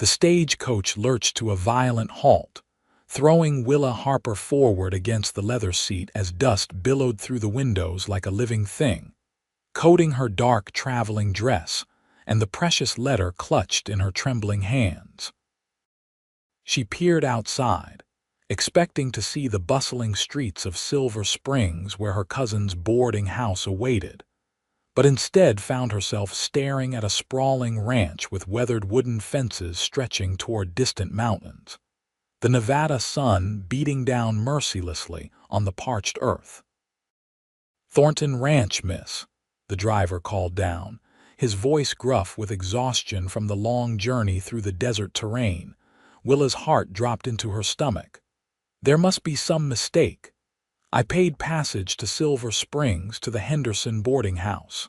The stagecoach lurched to a violent halt, throwing Willa Harper forward against the leather seat as dust billowed through the windows like a living thing, coating her dark traveling dress and the precious letter clutched in her trembling hands. She peered outside, expecting to see the bustling streets of Silver Springs where her cousin's boarding house awaited, but instead found herself staring at a sprawling ranch with weathered wooden fences stretching toward distant mountains, the Nevada sun beating down mercilessly on the parched earth. "Thornton Ranch, miss," the driver called down, his voice gruff with exhaustion from the long journey through the desert terrain. Willa's heart dropped into her stomach. There must be some mistake. I paid passage to Silver Springs to the Henderson boarding house.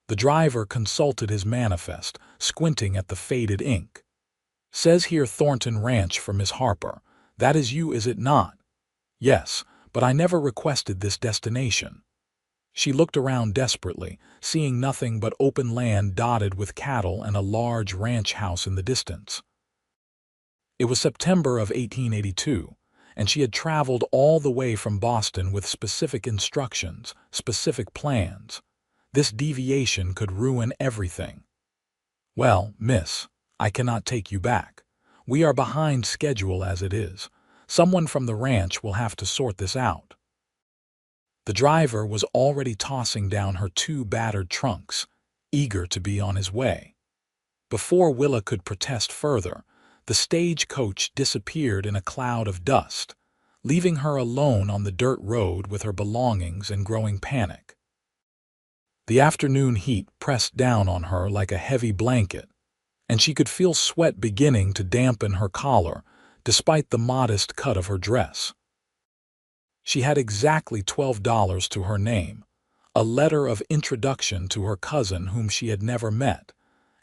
The driver consulted his manifest, squinting at the faded ink. "Says here Thornton Ranch for Miss Harper. That is you, is it not?" "Yes, but I never requested this destination." She looked around desperately, seeing nothing but open land dotted with cattle and a large ranch house in the distance. It was September of 1882, and she had traveled all the way from Boston with specific instructions, specific plans. This deviation could ruin everything. "Well, miss, I cannot take you back. We are behind schedule as it is. Someone from the ranch will have to sort this out." The driver was already tossing down her two battered trunks, eager to be on his way. Before Willa could protest further, the stagecoach disappeared in a cloud of dust, leaving her alone on the dirt road with her belongings and growing panic. The afternoon heat pressed down on her like a heavy blanket, and she could feel sweat beginning to dampen her collar, despite the modest cut of her dress. She had exactly $12 to her name, a letter of introduction to her cousin whom she had never met,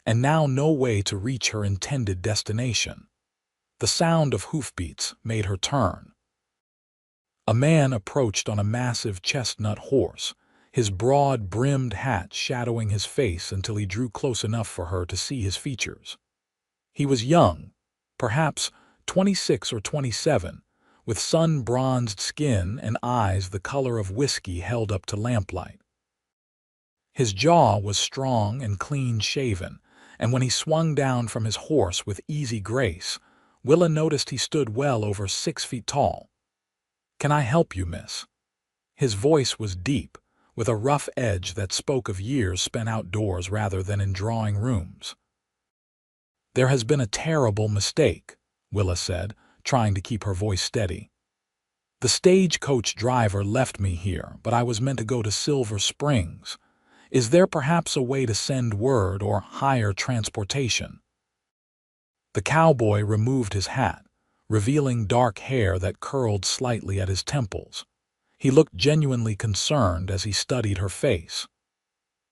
and now no way to reach her intended destination. The sound of hoofbeats made her turn. A man approached on a massive chestnut horse, his broad-brimmed hat shadowing his face until he drew close enough for her to see his features. He was young, perhaps 26 or 27, with sun-bronzed skin and eyes the color of whiskey held up to lamplight. His jaw was strong and clean-shaven, and when he swung down from his horse with easy grace, Willa noticed he stood well over 6 feet tall. "Can I help you, miss?" His voice was deep, with a rough edge that spoke of years spent outdoors rather than in drawing rooms. "There has been a terrible mistake," Willa said, trying to keep her voice steady. "The stagecoach driver left me here, but I was meant to go to Silver Springs. Is there perhaps a way to send word or hire transportation?" The cowboy removed his hat, revealing dark hair that curled slightly at his temples. He looked genuinely concerned as he studied her face.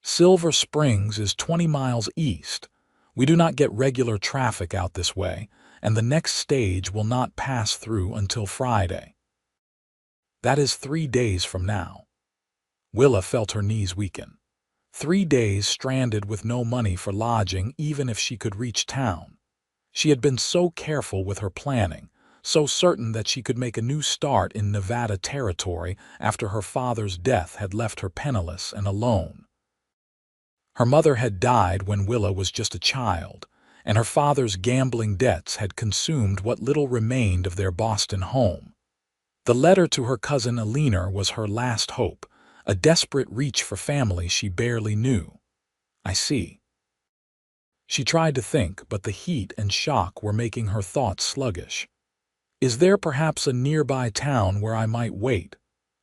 "Silver Springs is 20 miles east. We do not get regular traffic out this way, and the next stage will not pass through until Friday." "That is 3 days from now." Willa felt her knees weaken. 3 days stranded with no money for lodging even if she could reach town. She had been so careful with her planning, so certain that she could make a new start in Nevada territory after her father's death had left her penniless and alone. Her mother had died when Willa was just a child, and her father's gambling debts had consumed what little remained of their Boston home. The letter to her cousin Eleanor was her last hope, a desperate reach for family she barely knew. "I see." She tried to think, but the heat and shock were making her thoughts sluggish. "Is there perhaps a nearby town where I might wait?"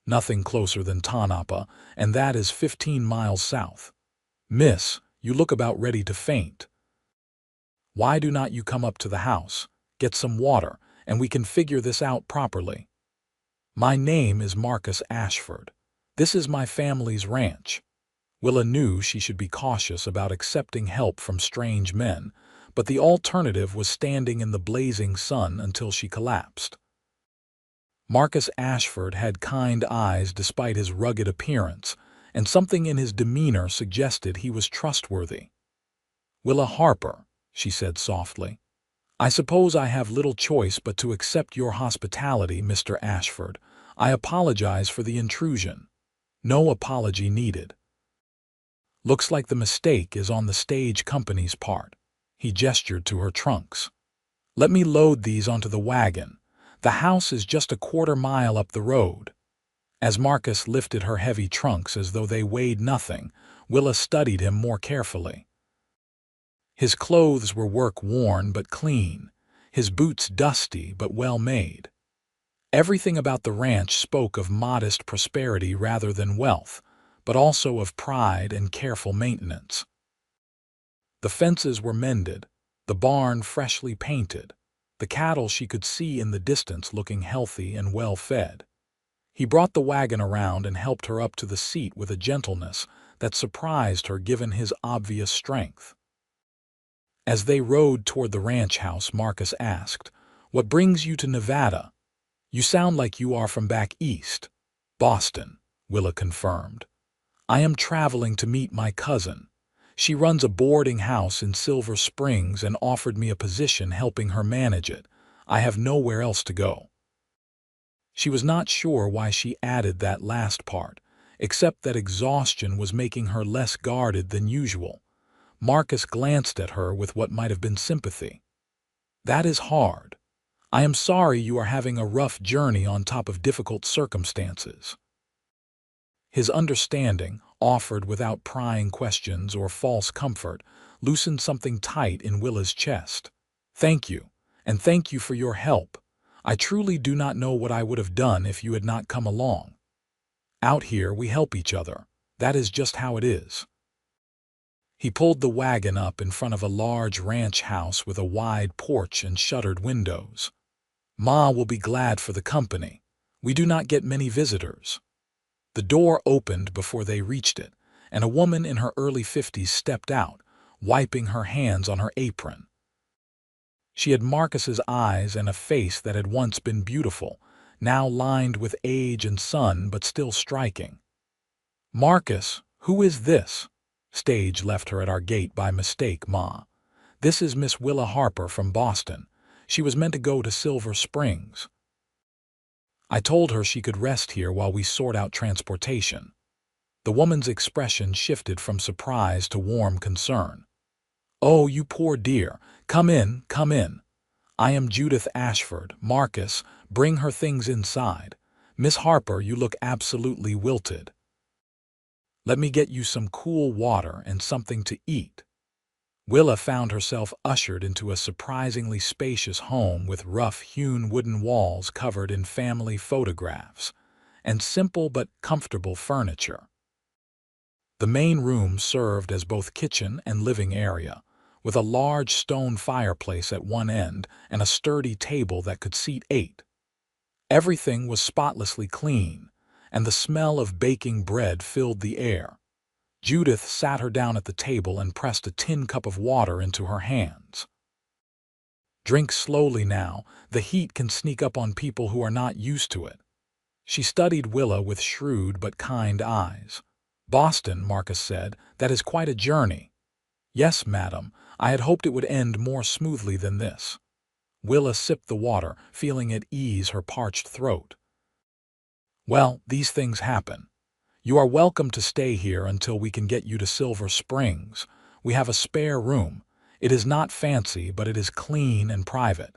"Nothing closer than Tonopah, and that is 15 miles south." "Miss, you look about ready to faint. Why do not you come up to the house, get some water, and we can figure this out properly?" "My name is Marcus Ashford. This is my family's ranch." Willa knew she should be cautious about accepting help from strange men, but the alternative was standing in the blazing sun until she collapsed. Marcus Ashford had kind eyes despite his rugged appearance, and something in his demeanor suggested he was trustworthy. "Willa Harper," she said softly. "I suppose I have little choice but to accept your hospitality, Mr. Ashford. I apologize for the intrusion." "No apology needed. Looks like the mistake is on the stage company's part." He gestured to her trunks. "Let me load these onto the wagon. The house is just a quarter-mile up the road." As Marcus lifted her heavy trunks as though they weighed nothing, Willa studied him more carefully. His clothes were work-worn but clean, his boots dusty but well-made. Everything about the ranch spoke of modest prosperity rather than wealth, but also of pride and careful maintenance. The fences were mended, the barn freshly painted, the cattle she could see in the distance looking healthy and well-fed. He brought the wagon around and helped her up to the seat with a gentleness that surprised her given his obvious strength. As they rode toward the ranch house, Marcus asked, "What brings you to Nevada? You sound like you are from back east." "Boston," Willa confirmed. "I am traveling to meet my cousin. She runs a boarding house in Silver Springs and offered me a position helping her manage it. I have nowhere else to go." She was not sure why she added that last part, except that exhaustion was making her less guarded than usual. Marcus glanced at her with what might have been sympathy. "That is hard. I am sorry you are having a rough journey on top of difficult circumstances." His understanding, offered without prying questions or false comfort, loosened something tight in Willa's chest. "Thank you, and thank you for your help. I truly do not know what I would have done if you had not come along. Out here we help each other. That is just how it is." He pulled the wagon up in front of a large ranch house with a wide porch and shuttered windows. "Ma will be glad for the company. We do not get many visitors." The door opened before they reached it, and a woman in her early 50s stepped out, wiping her hands on her apron. She had Marcus's eyes and a face that had once been beautiful, now lined with age and sun but still striking. "Marcus, who is this?" "Stage left her at our gate by mistake, Ma. This is Miss Willa Harper from Boston. She was meant to go to Silver Springs. I told her she could rest here while we sort out transportation." The woman's expression shifted from surprise to warm concern. "Oh, you poor dear. Come in, come in. I am Judith Ashford. Marcus, bring her things inside. Miss Harper, you look absolutely wilted. Let me get you some cool water and something to eat." Willa found herself ushered into a surprisingly spacious home with rough-hewn wooden walls covered in family photographs, and simple but comfortable furniture. The main room served as both kitchen and living area, with a large stone fireplace at one end and a sturdy table that could seat 8. Everything was spotlessly clean, and the smell of baking bread filled the air. Judith sat her down at the table and pressed a tin cup of water into her hands. "Drink slowly now. The heat can sneak up on people who are not used to it." She studied Willa with shrewd but kind eyes. "Boston," Marcus said. "That is quite a journey." "Yes, madam. I had hoped it would end more smoothly than this." Willa sipped the water, feeling it ease her parched throat. "Well, these things happen. You are welcome to stay here until we can get you to Silver Springs. We have a spare room. It is not fancy, but it is clean and private."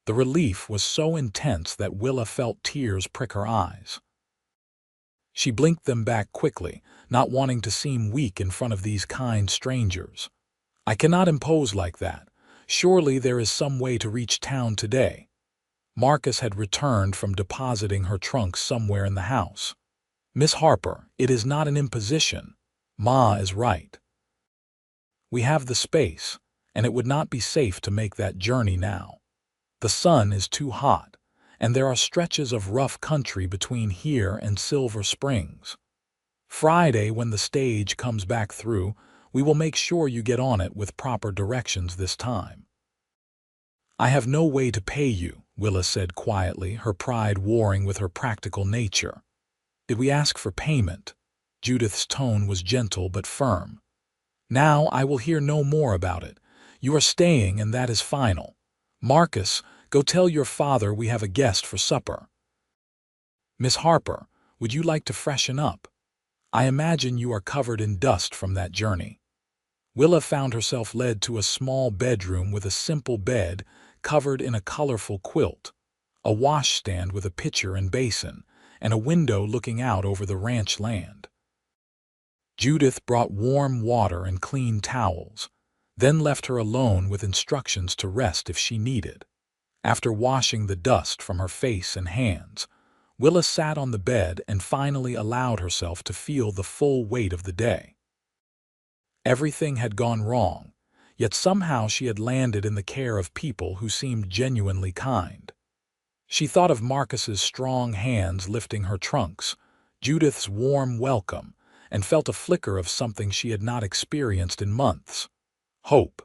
The relief was so intense that Willa felt tears prick her eyes. She blinked them back quickly, not wanting to seem weak in front of these kind strangers. "I cannot impose like that. Surely there is some way to reach town today." Marcus had returned from depositing her trunks somewhere in the house. "Miss Harper, it is not an imposition. Ma is right. We have the space, and it would not be safe to make that journey now. The sun is too hot, and there are stretches of rough country between here and Silver Springs. Friday, when the stage comes back through, we will make sure you get on it with proper directions this time." "I have no way to pay you," Willa said quietly, her pride warring with her practical nature. "Did we ask for payment?" Judith's tone was gentle but firm. "Now I will hear no more about it. You are staying, and that is final. Marcus, go tell your father we have a guest for supper. Miss Harper, would you like to freshen up? I imagine you are covered in dust from that journey. Willa found herself led to a small bedroom with a simple bed covered in a colorful quilt, a washstand with a pitcher and basin, and a window looking out over the ranch land. Judith brought warm water and clean towels, then left her alone with instructions to rest if she needed. After washing the dust from her face and hands, Willa sat on the bed and finally allowed herself to feel the full weight of the day. Everything had gone wrong, yet somehow she had landed in the care of people who seemed genuinely kind. She thought of Marcus's strong hands lifting her trunks, Judith's warm welcome, and felt a flicker of something she had not experienced in months: hope.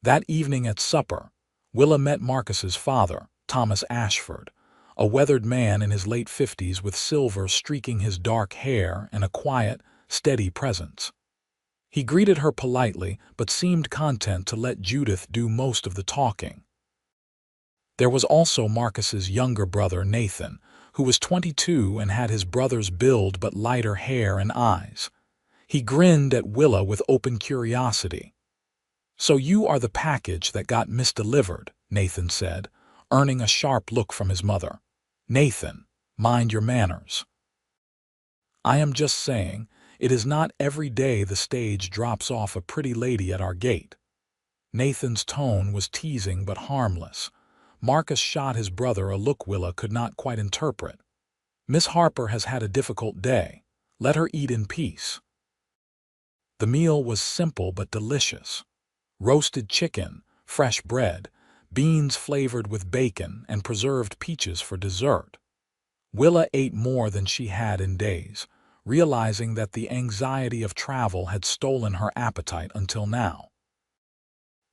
That evening at supper, Willa met Marcus's father, Thomas Ashford, a weathered man in his late 50s with silver streaking his dark hair and a quiet, steady presence. He greeted her politely but seemed content to let Judith do most of the talking. There was also Marcus's younger brother, Nathan, who was 22 and had his brother's build but lighter hair and eyes. He grinned at Willa with open curiosity. "So you are the package that got misdelivered," Nathan said, earning a sharp look from his mother. "Nathan, mind your manners." "I am just saying, it is not every day the stage drops off a pretty lady at our gate." Nathan's tone was teasing but harmless. Marcus shot his brother a look Willa could not quite interpret. "Miss Harper has had a difficult day. Let her eat in peace." The meal was simple but delicious. Roasted chicken, fresh bread, beans flavored with bacon, and preserved peaches for dessert. Willa ate more than she had in days, realizing that the anxiety of travel had stolen her appetite until now.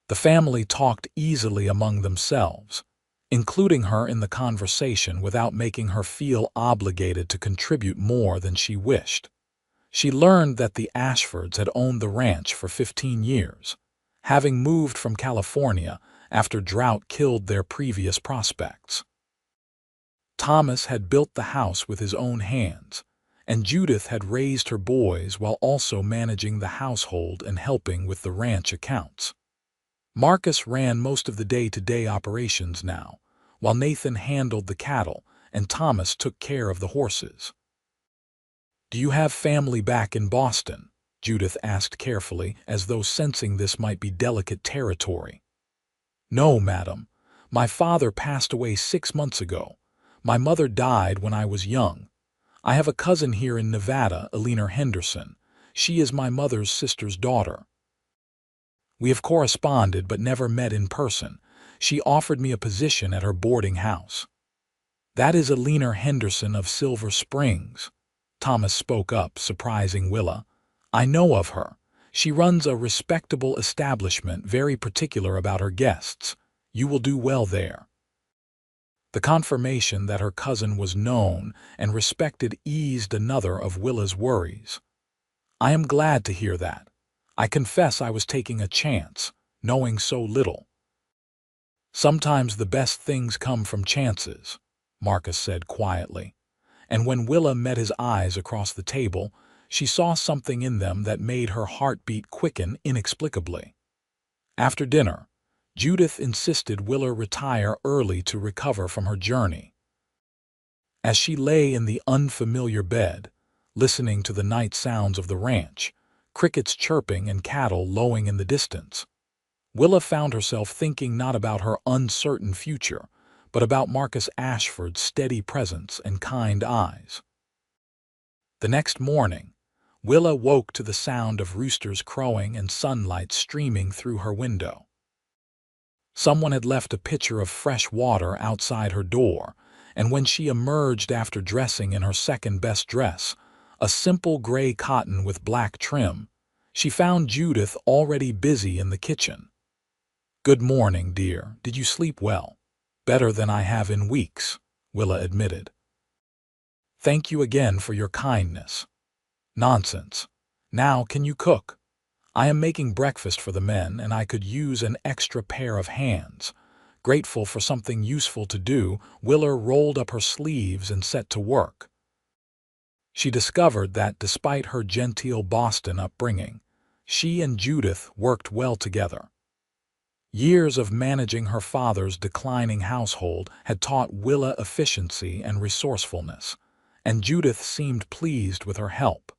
The family talked easily among themselves, including her in the conversation without making her feel obligated to contribute more than she wished. She learned that the Ashfords had owned the ranch for 15 years, having moved from California after drought killed their previous prospects. Thomas had built the house with his own hands, and Judith had raised her boys while also managing the household and helping with the ranch accounts. Marcus ran most of the day-to-day operations now, while Nathan handled the cattle and Thomas took care of the horses. "Do you have family back in Boston?" Judith asked carefully, as though sensing this might be delicate territory. "No, madam. My father passed away 6 months ago. My mother died when I was young. I have a cousin here in Nevada, Eleanor Henderson. She is my mother's sister's daughter. We have corresponded but never met in person. She offered me a position at her boarding house." "That is Eleanor Henderson of Silver Springs," Thomas spoke up, surprising Willa. "I know of her. She runs a respectable establishment, very particular about her guests. You will do well there." The confirmation that her cousin was known and respected eased another of Willa's worries. "I am glad to hear that. I confess I was taking a chance, knowing so little." "Sometimes the best things come from chances," Marcus said quietly, and when Willa met his eyes across the table, she saw something in them that made her heartbeat quicken inexplicably. After dinner, Judith insisted Willa retire early to recover from her journey. As she lay in the unfamiliar bed, listening to the night sounds of the ranch, crickets chirping and cattle lowing in the distance, Willa found herself thinking not about her uncertain future, but about Marcus Ashford's steady presence and kind eyes. The next morning, Willa woke to the sound of roosters crowing and sunlight streaming through her window. Someone had left a pitcher of fresh water outside her door, and when she emerged after dressing in her second-best dress, a simple gray cotton with black trim, she found Judith already busy in the kitchen. "Good morning, dear. Did you sleep well?" "Better than I have in weeks," Willa admitted. "Thank you again for your kindness." "Nonsense. Now can you cook?" I am making breakfast for the men, and I could use an extra pair of hands. Grateful for something useful to do, Willa rolled up her sleeves and set to work. She discovered that, despite her genteel Boston upbringing, she and Judith worked well together. Years of managing her father's declining household had taught Willa efficiency and resourcefulness, and Judith seemed pleased with her help.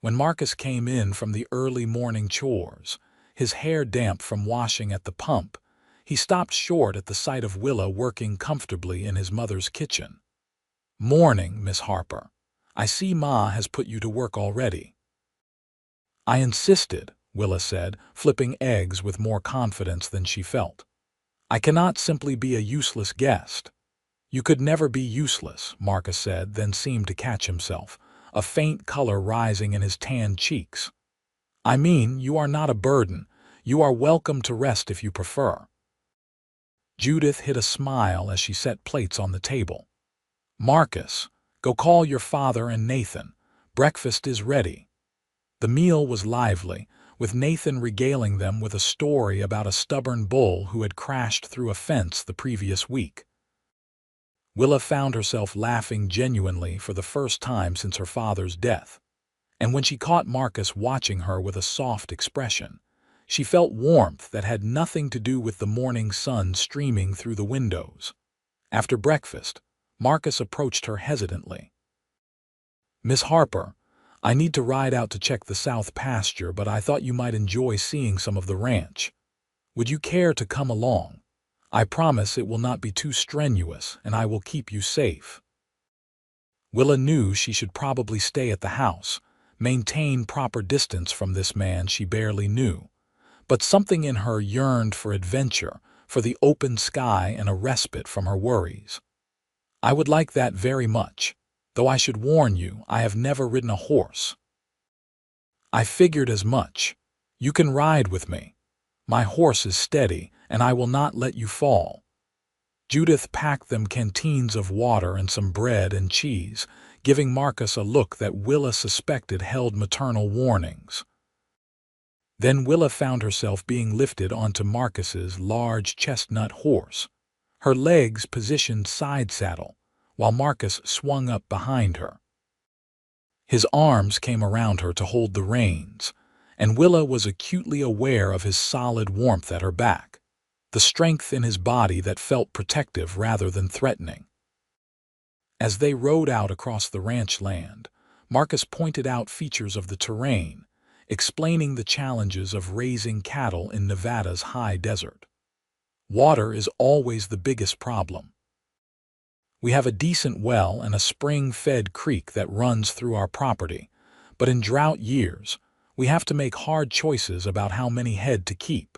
When Marcus came in from the early morning chores, his hair damp from washing at the pump, he stopped short at the sight of Willa working comfortably in his mother's kitchen. "Morning, Miss Harper. I see Ma has put you to work already." "I insisted," Willa said, flipping eggs with more confidence than she felt. "I cannot simply be a useless guest." "You could never be useless," Marcus said, then seemed to catch himself, a faint color rising in his tanned cheeks. "I mean, you are not a burden. You are welcome to rest if you prefer." Judith hid a smile as she set plates on the table. "Marcus, go call your father and Nathan. Breakfast is ready." The meal was lively, with Nathan regaling them with a story about a stubborn bull who had crashed through a fence the previous week. Willa found herself laughing genuinely for the first time since her father's death, and when she caught Marcus watching her with a soft expression, she felt warmth that had nothing to do with the morning sun streaming through the windows. After breakfast, Marcus approached her hesitantly. "Miss Harper, I need to ride out to check the south pasture, but I thought you might enjoy seeing some of the ranch. Would you care to come along? I promise it will not be too strenuous, and I will keep you safe." Willa knew she should probably stay at the house, maintain proper distance from this man she barely knew, but something in her yearned for adventure, for the open sky and a respite from her worries. "I would like that very much, though I should warn you, I have never ridden a horse." "I figured as much. You can ride with me. My horse is steady, and I will not let you fall." Judith packed them canteens of water and some bread and cheese, giving Marcus a look that Willa suspected held maternal warnings. Then Willa found herself being lifted onto Marcus's large chestnut horse, her legs positioned side saddle, while Marcus swung up behind her. His arms came around her to hold the reins, and Willa was acutely aware of his solid warmth at her back, the strength in his body that felt protective rather than threatening. As they rode out across the ranch land, Marcus pointed out features of the terrain, explaining the challenges of raising cattle in Nevada's high desert. "Water is always the biggest problem. We have a decent well and a spring-fed creek that runs through our property, but in drought years, we have to make hard choices about how many head to keep."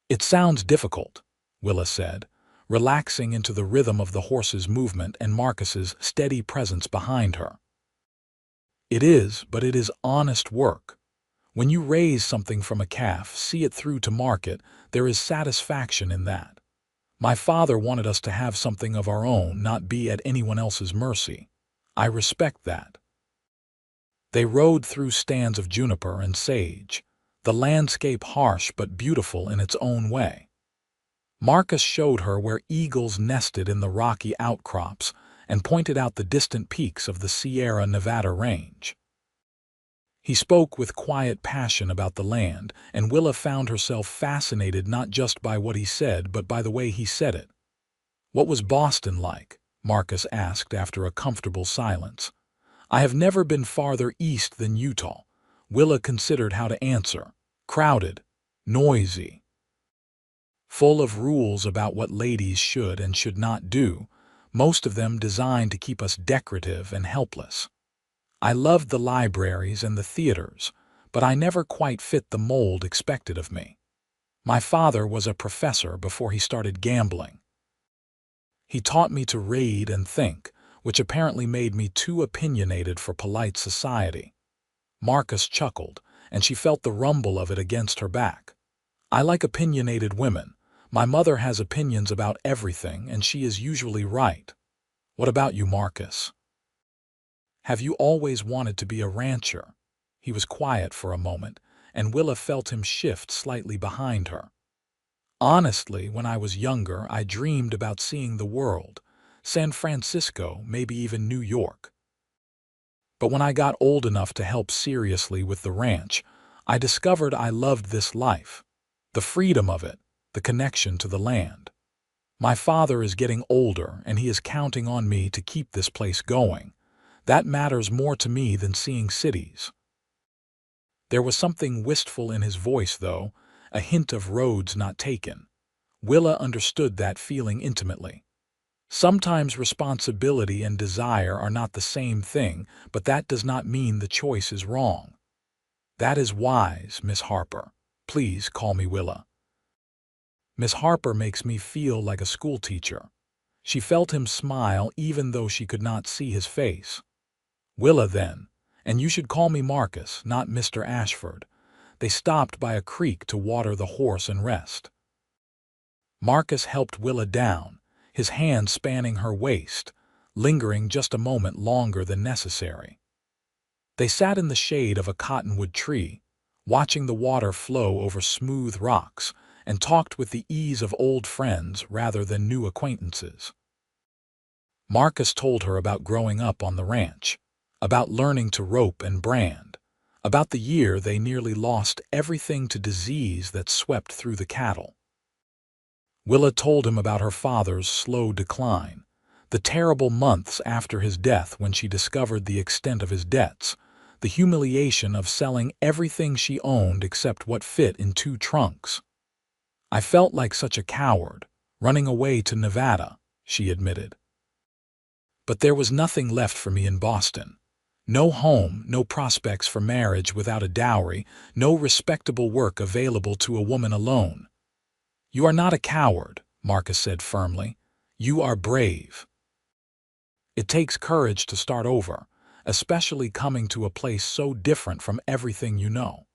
"It sounds difficult," Willa said, relaxing into the rhythm of the horse's movement and Marcus's steady presence behind her. "It is, but it is honest work. When you raise something from a calf, see it through to market, there is satisfaction in that. My father wanted us to have something of our own, not be at anyone else's mercy. I respect that." They rode through stands of juniper and sage, the landscape harsh but beautiful in its own way. Marcus showed her where eagles nested in the rocky outcrops and pointed out the distant peaks of the Sierra Nevada range. He spoke with quiet passion about the land, and Willa found herself fascinated not just by what he said, but by the way he said it. "What was Boston like?" Marcus asked after a comfortable silence. "I have never been farther east than Utah." Willa considered how to answer. "Crowded, noisy, full of rules about what ladies should and should not do, most of them designed to keep us decorative and helpless. I loved the libraries and the theaters, but I never quite fit the mold expected of me. My father was a professor before he started gambling. He taught me to read and think, which apparently made me too opinionated for polite society." Marcus chuckled, and she felt the rumble of it against her back. "I like opinionated women. My mother has opinions about everything, and she is usually right. What about you, Marcus? Have you always wanted to be a rancher?" He was quiet for a moment, and Willa felt him shift slightly behind her. Honestly, when I was younger, I dreamed about seeing the world, San Francisco, maybe even New York. But when I got old enough to help seriously with the ranch, I discovered I loved this life. The freedom of it, the connection to the land. My father is getting older, and he is counting on me to keep this place going. That matters more to me than seeing cities. There was something wistful in his voice, though, a hint of roads not taken. Willa understood that feeling intimately. Sometimes responsibility and desire are not the same thing, but that does not mean the choice is wrong. That is wise, Miss Harper. Please call me Willa. Miss Harper makes me feel like a schoolteacher. She felt him smile even though she could not see his face. Willa, then, and you should call me Marcus, not Mr. Ashford. They stopped by a creek to water the horse and rest. Marcus helped Willa down, his hand spanning her waist, lingering just a moment longer than necessary. They sat in the shade of a cottonwood tree, watching the water flow over smooth rocks, and talked with the ease of old friends rather than new acquaintances. Marcus told her about growing up on the ranch, about learning to rope and brand, about the year they nearly lost everything to disease that swept through the cattle. Willa told him about her father's slow decline, the terrible months after his death when she discovered the extent of his debts, the humiliation of selling everything she owned except what fit in 2 trunks. I felt like such a coward, running away to Nevada, she admitted. But there was nothing left for me in Boston. No home, no prospects for marriage without a dowry, no respectable work available to a woman alone. You are not a coward, Marcus said firmly. You are brave. It takes courage to start over, especially coming to a place so different from everything you know.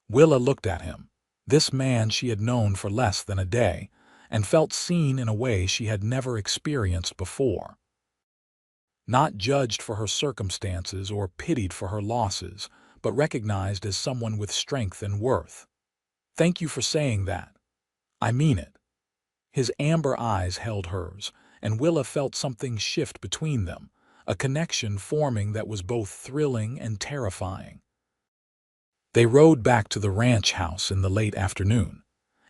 Willa looked at him, this man she had known for less than a day, and felt seen in a way she had never experienced before. Not judged for her circumstances or pitied for her losses, but recognized as someone with strength and worth. Thank you for saying that. I mean it. His amber eyes held hers, and Willa felt something shift between them, a connection forming that was both thrilling and terrifying. They rode back to the ranch house in the late afternoon,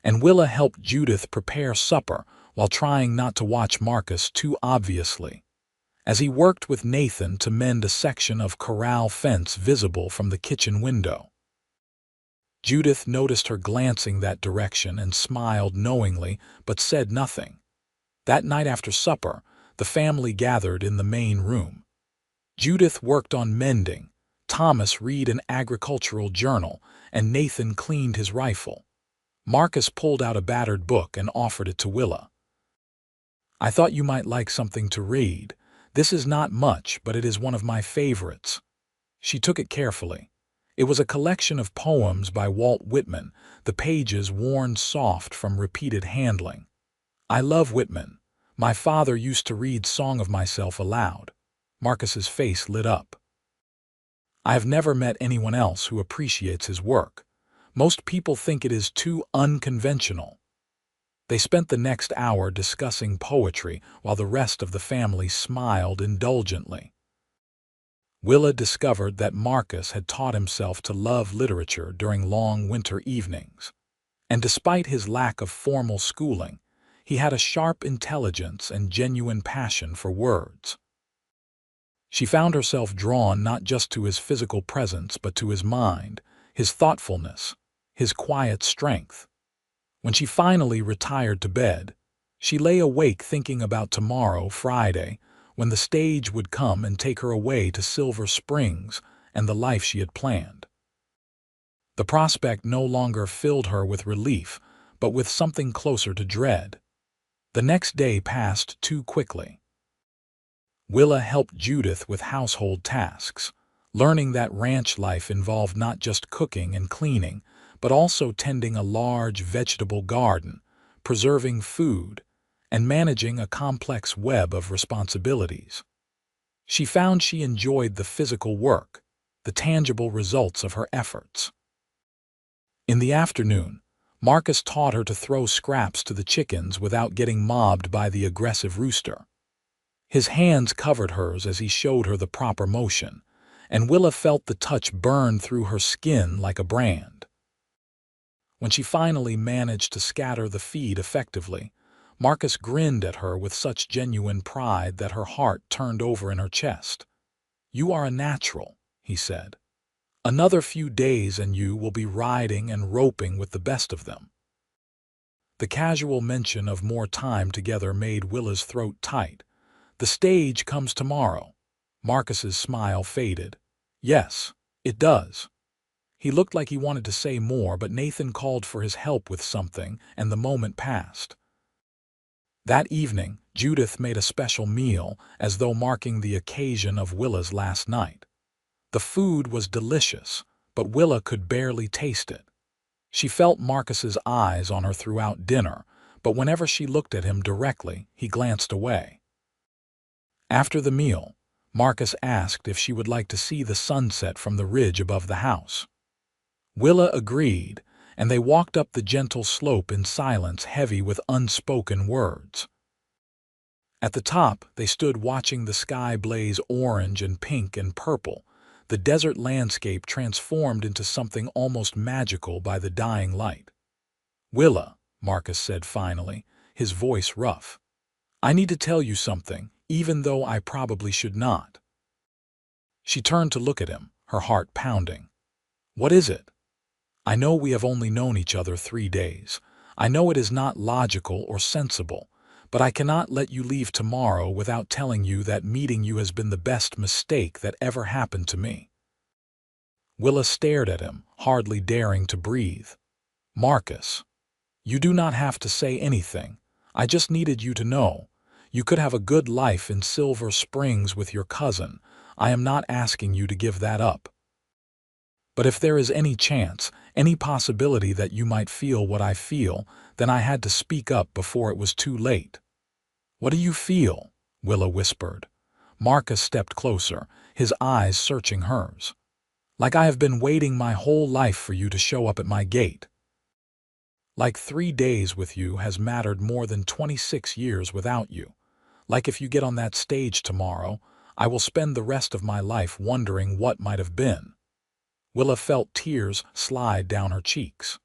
and Willa helped Judith prepare supper while trying not to watch Marcus too obviously, as he worked with Nathan to mend a section of corral fence visible from the kitchen window. Judith noticed her glancing that direction and smiled knowingly, but said nothing. That night after supper, the family gathered in the main room. Judith worked on mending, Thomas read an agricultural journal, and Nathan cleaned his rifle. Marcus pulled out a battered book and offered it to Willa. I thought you might like something to read. This is not much, but it is one of my favorites. She took it carefully. It was a collection of poems by Walt Whitman, the pages worn soft from repeated handling. I love Whitman. My father used to read Song of Myself aloud. Marcus's face lit up. I have never met anyone else who appreciates his work. Most people think it is too unconventional. They spent the next hour discussing poetry while the rest of the family smiled indulgently. Willa discovered that Marcus had taught himself to love literature during long winter evenings. And despite his lack of formal schooling, he had a sharp intelligence and genuine passion for words. She found herself drawn not just to his physical presence but to his mind, his thoughtfulness, his quiet strength. When she finally retired to bed, she lay awake thinking about tomorrow, Friday, when the stage would come and take her away to Silver Springs and the life she had planned. The prospect no longer filled her with relief, but with something closer to dread. The next day passed too quickly. Willa helped Judith with household tasks, learning that ranch life involved not just cooking and cleaning, but also tending a large vegetable garden, preserving food, and managing a complex web of responsibilities. She found she enjoyed the physical work, the tangible results of her efforts. In the afternoon, Marcus taught her to throw scraps to the chickens without getting mobbed by the aggressive rooster. His hands covered hers as he showed her the proper motion, and Willa felt the touch burn through her skin like a brand. When she finally managed to scatter the feed effectively, Marcus grinned at her with such genuine pride that her heart turned over in her chest. "You are a natural," he said. "Another few days and you will be riding and roping with the best of them." The casual mention of more time together made Willa's throat tight. "The stage comes tomorrow." Marcus's smile faded. "Yes, it does." He looked like he wanted to say more, but Nathan called for his help with something, and the moment passed. That evening, Judith made a special meal, as though marking the occasion of Willa's last night. The food was delicious, but Willa could barely taste it. She felt Marcus's eyes on her throughout dinner, but whenever she looked at him directly, he glanced away. After the meal, Marcus asked if she would like to see the sunset from the ridge above the house. Willa agreed, and they walked up the gentle slope in silence heavy with unspoken words. At the top, they stood watching the sky blaze orange and pink and purple, the desert landscape transformed into something almost magical by the dying light. "Willa," Marcus said finally, his voice rough, "I need to tell you something, even though I probably should not." She turned to look at him, her heart pounding. "What is it?" "I know we have only known each other 3 days. I know it is not logical or sensible, but I cannot let you leave tomorrow without telling you that meeting you has been the best mistake that ever happened to me." Willa stared at him, hardly daring to breathe. "Marcus, you do not have to say anything. I just needed you to know. You could have a good life in Silver Springs with your cousin. I am not asking you to give that up. But if there is any chance, any possibility that you might feel what I feel, then I had to speak up before it was too late." "What do you feel?" Willa whispered. Marcus stepped closer, his eyes searching hers. "Like I have been waiting my whole life for you to show up at my gate. Like 3 days with you has mattered more than 26 years without you. Like if you get on that stage tomorrow, I will spend the rest of my life wondering what might have been." Willa felt tears slide down her cheeks.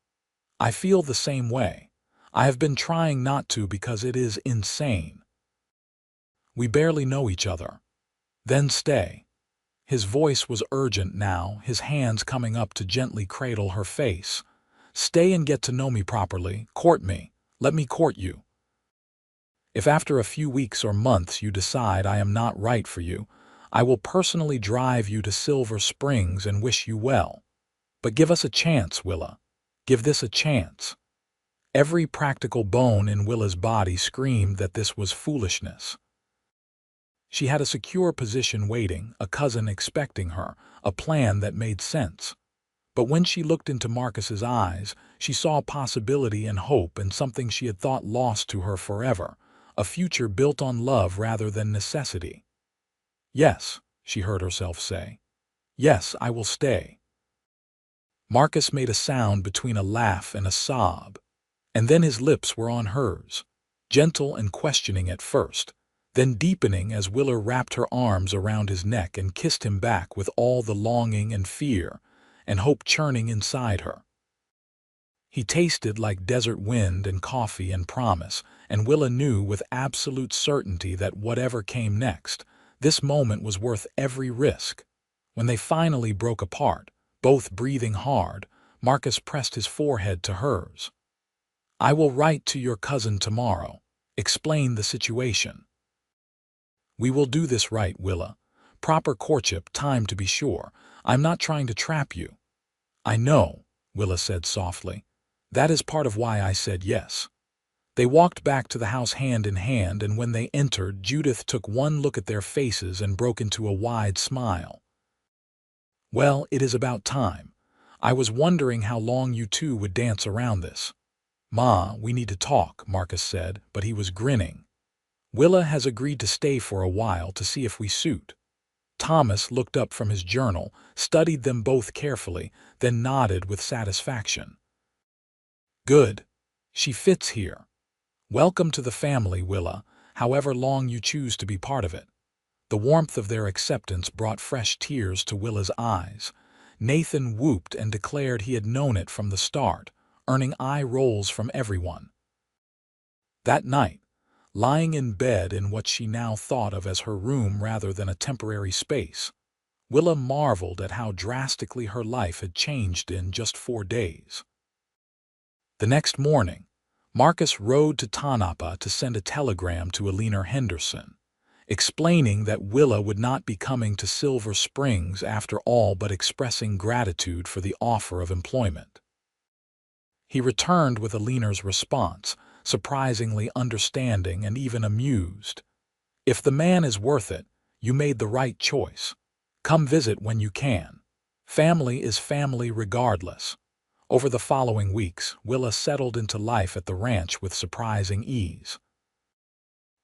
"I feel the same way. I have been trying not to because it is insane. We barely know each other. Then stay." His voice was urgent now, his hands coming up to gently cradle her face. "Stay and get to know me properly. Court me. Let me court you. If after a few weeks or months you decide I am not right for you, I will personally drive you to Silver Springs and wish you well. But give us a chance, Willa. Give this a chance." Every practical bone in Willa's body screamed that this was foolishness. She had a secure position waiting, a cousin expecting her, a plan that made sense. But when she looked into Marcus's eyes, she saw possibility and hope and something she had thought lost to her forever, a future built on love rather than necessity. "Yes," she heard herself say. "Yes, I will stay." Marcus made a sound between a laugh and a sob, and then his lips were on hers, gentle and questioning at first, then deepening as Willa wrapped her arms around his neck and kissed him back with all the longing and fear and hope churning inside her. He tasted like desert wind and coffee and promise, and Willa knew with absolute certainty that whatever came next, this moment was worth every risk. When they finally broke apart, both breathing hard, Marcus pressed his forehead to hers. "I will write to your cousin tomorrow. Explain the situation. We will do this right, Willa. Proper courtship, time to be sure. I'm not trying to trap you." "I know," Willa said softly. "That is part of why I said yes." They walked back to the house hand in hand, and when they entered, Judith took one look at their faces and broke into a wide smile. "Well, it is about time. I was wondering how long you two would dance around this." "Ma, we need to talk," Marcus said, but he was grinning. "Willa has agreed to stay for a while to see if we suit." Thomas looked up from his journal, studied them both carefully, then nodded with satisfaction. Good. She fits here. Welcome to the family, Willa, however long you choose to be part of it. The warmth of their acceptance brought fresh tears to Willa's eyes. Nathan whooped and declared he had known it from the start, earning eye rolls from everyone. That night, lying in bed in what she now thought of as her room rather than a temporary space, Willa marveled at how drastically her life had changed in just 4 days. The next morning, Marcus rode to Tanapa to send a telegram to Alina Henderson, explaining that Willa would not be coming to Silver Springs after all but expressing gratitude for the offer of employment. He returned with Alina's response, surprisingly understanding and even amused. If the man is worth it, you made the right choice. Come visit when you can. Family is family regardless. Over the following weeks, Willa settled into life at the ranch with surprising ease.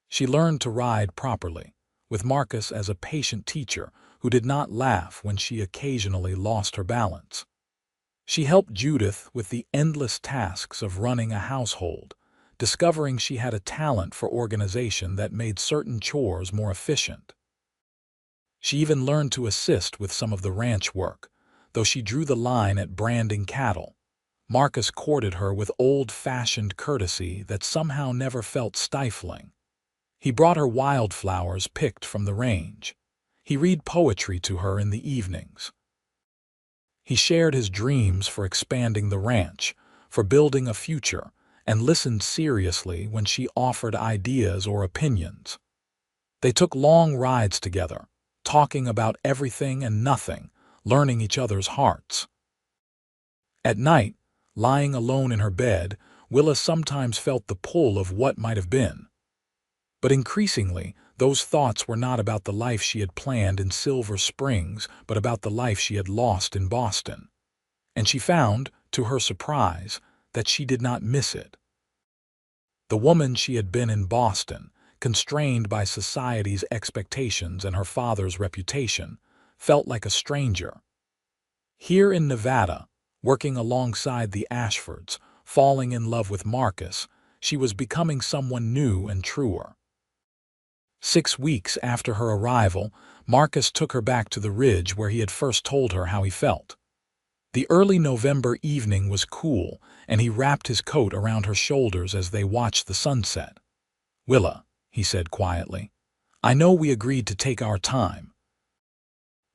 She learned to ride properly, with Marcus as a patient teacher who did not laugh when she occasionally lost her balance. She helped Judith with the endless tasks of running a household, discovering she had a talent for organization that made certain chores more efficient. She even learned to assist with some of the ranch work, though she drew the line at branding cattle. Marcus courted her with old-fashioned courtesy that somehow never felt stifling. He brought her wildflowers picked from the range. He read poetry to her in the evenings. He shared his dreams for expanding the ranch, for building a future, and listened seriously when she offered ideas or opinions. They took long rides together, talking about everything and nothing, learning each other's hearts. At night, lying alone in her bed, Willa sometimes felt the pull of what might have been. But increasingly, those thoughts were not about the life she had planned in Silver Springs, but about the life she had lost in Boston. And she found, to her surprise, that she did not miss it. The woman she had been in Boston, constrained by society's expectations and her father's reputation, felt like a stranger. Here in Nevada, working alongside the Ashfords, falling in love with Marcus, she was becoming someone new and truer. 6 weeks after her arrival, Marcus took her back to the ridge where he had first told her how he felt. The early November evening was cool, and he wrapped his coat around her shoulders as they watched the sunset. "Willa," he said quietly, "I know we agreed to take our time.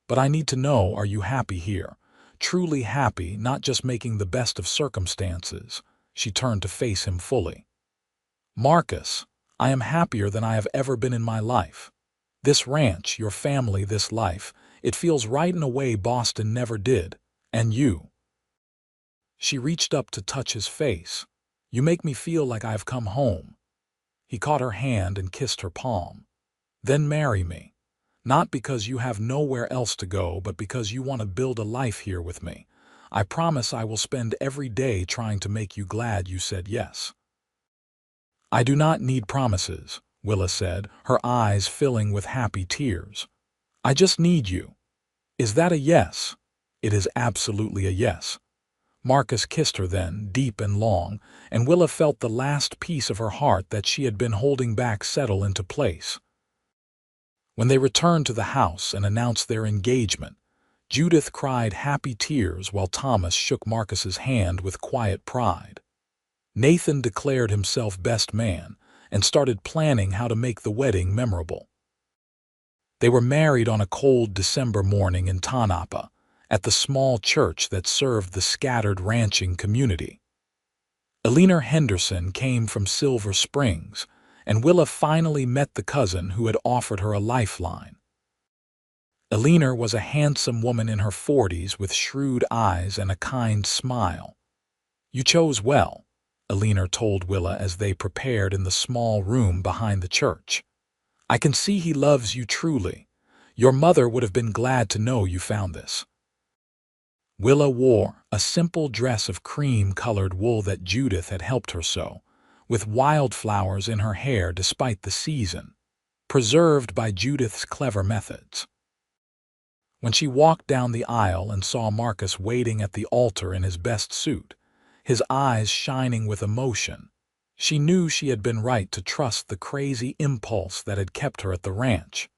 But I need to know, are you happy here? Truly happy, not just making the best of circumstances." She turned to face him fully. "Marcus, I am happier than I have ever been in my life. This ranch, your family, this life, it feels right in a way Boston never did. And you." She reached up to touch his face. "You make me feel like I've come home." He caught her hand and kissed her palm. "Then marry me. Not because you have nowhere else to go, but because you want to build a life here with me. I promise I will spend every day trying to make you glad you said yes." "I do not need promises," Willa said, her eyes filling with happy tears. "I just need you. Is that a yes?" "It is absolutely a yes." Marcus kissed her then, deep and long, and Willa felt the last piece of her heart that she had been holding back settle into place. When they returned to the house and announced their engagement, Judith cried happy tears while Thomas shook Marcus's hand with quiet pride. Nathan declared himself best man and started planning how to make the wedding memorable. They were married on a cold December morning in Tanapa, at the small church that served the scattered ranching community. Alina Henderson came from Silver Springs, and Willa finally met the cousin who had offered her a lifeline. Alina was a handsome woman in her 40s with shrewd eyes and a kind smile. "You chose well," Alina told Willa as they prepared in the small room behind the church. "I can see he loves you truly. Your mother would have been glad to know you found this." Willa wore a simple dress of cream-colored wool that Judith had helped her sew, with wildflowers in her hair despite the season, preserved by Judith's clever methods. When she walked down the aisle and saw Marcus waiting at the altar in his best suit, his eyes shining with emotion. She knew she had been right to trust the crazy impulse that had kept her at the ranch.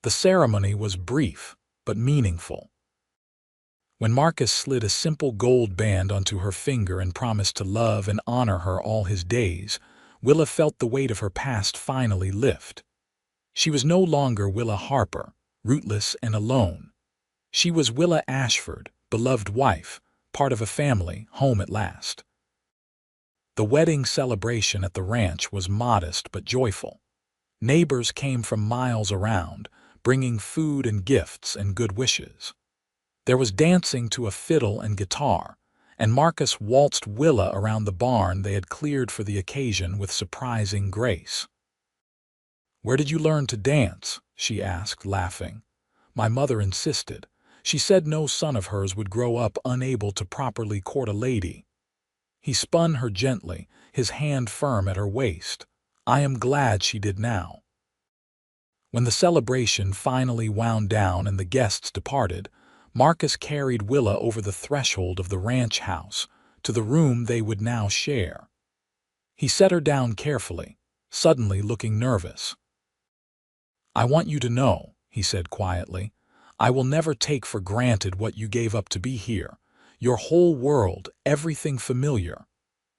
The ceremony was brief, but meaningful. When Marcus slid a simple gold band onto her finger and promised to love and honor her all his days, Willa felt the weight of her past finally lift. She was no longer Willa Harper, rootless and alone. She was Willa Ashford, beloved wife, part of a family, home at last. The wedding celebration at the ranch was modest but joyful. Neighbors came from miles around, bringing food and gifts and good wishes. There was dancing to a fiddle and guitar, and Marcus waltzed Willa around the barn they had cleared for the occasion with surprising grace. "Where did you learn to dance?" she asked, laughing. "My mother insisted. She said no son of hers would grow up unable to properly court a lady." He spun her gently, his hand firm at her waist. "I am glad she did now." When the celebration finally wound down and the guests departed, Marcus carried Willa over the threshold of the ranch house to the room they would now share. He set her down carefully, suddenly looking nervous. "I want you to know," he said quietly, "I will never take for granted what you gave up to be here. Your whole world, everything familiar.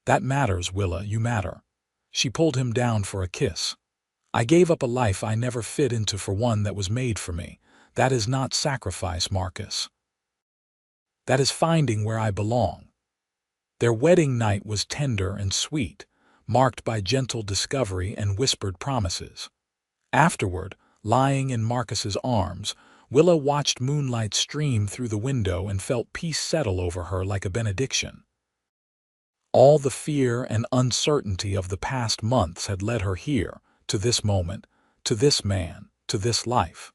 That matters, Willa, you matter." She pulled him down for a kiss. "I gave up a life I never fit into for one that was made for me. That is not sacrifice, Marcus. That is finding where I belong." Their wedding night was tender and sweet, marked by gentle discovery and whispered promises. Afterward, lying in Marcus's arms, Willa watched moonlight stream through the window and felt peace settle over her like a benediction. All the fear and uncertainty of the past months had led her here, to this moment, to this man, to this life.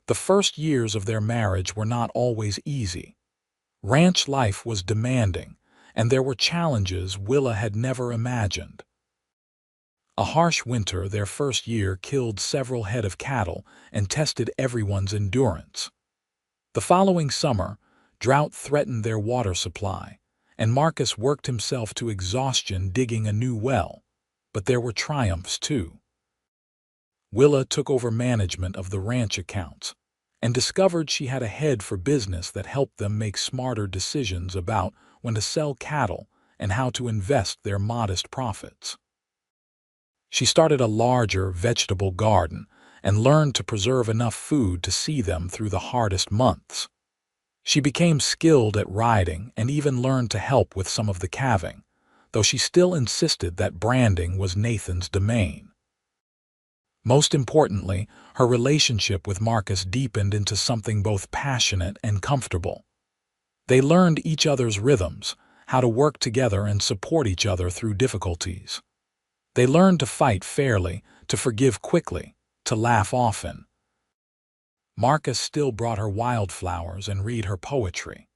The first years of their marriage were not always easy. Ranch life was demanding, and there were challenges Willa had never imagined. A harsh winter their first year killed several head of cattle and tested everyone's endurance. The following summer, drought threatened their water supply, and Marcus worked himself to exhaustion digging a new well. But there were triumphs too. Willa took over management of the ranch accounts and discovered she had a head for business that helped them make smarter decisions about when to sell cattle and how to invest their modest profits. She started a larger vegetable garden and learned to preserve enough food to see them through the hardest months. She became skilled at riding and even learned to help with some of the calving, though she still insisted that branding was Nathan's domain. Most importantly, her relationship with Marcus deepened into something both passionate and comfortable. They learned each other's rhythms, how to work together and support each other through difficulties. They learned to fight fairly, to forgive quickly, to laugh often. Marcus still brought her wildflowers and read her poetry.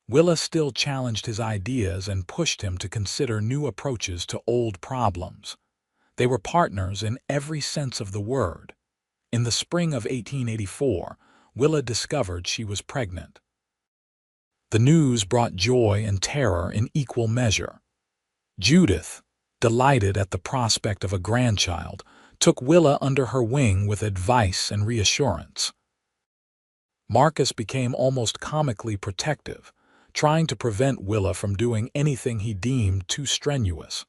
Willa still challenged his ideas and pushed him to consider new approaches to old problems. They were partners in every sense of the word. In the spring of 1884, Willa discovered she was pregnant. The news brought joy and terror in equal measure. Judith, delighted at the prospect of a grandchild, took Willa under her wing with advice and reassurance. Marcus became almost comically protective, trying to prevent Willa from doing anything he deemed too strenuous,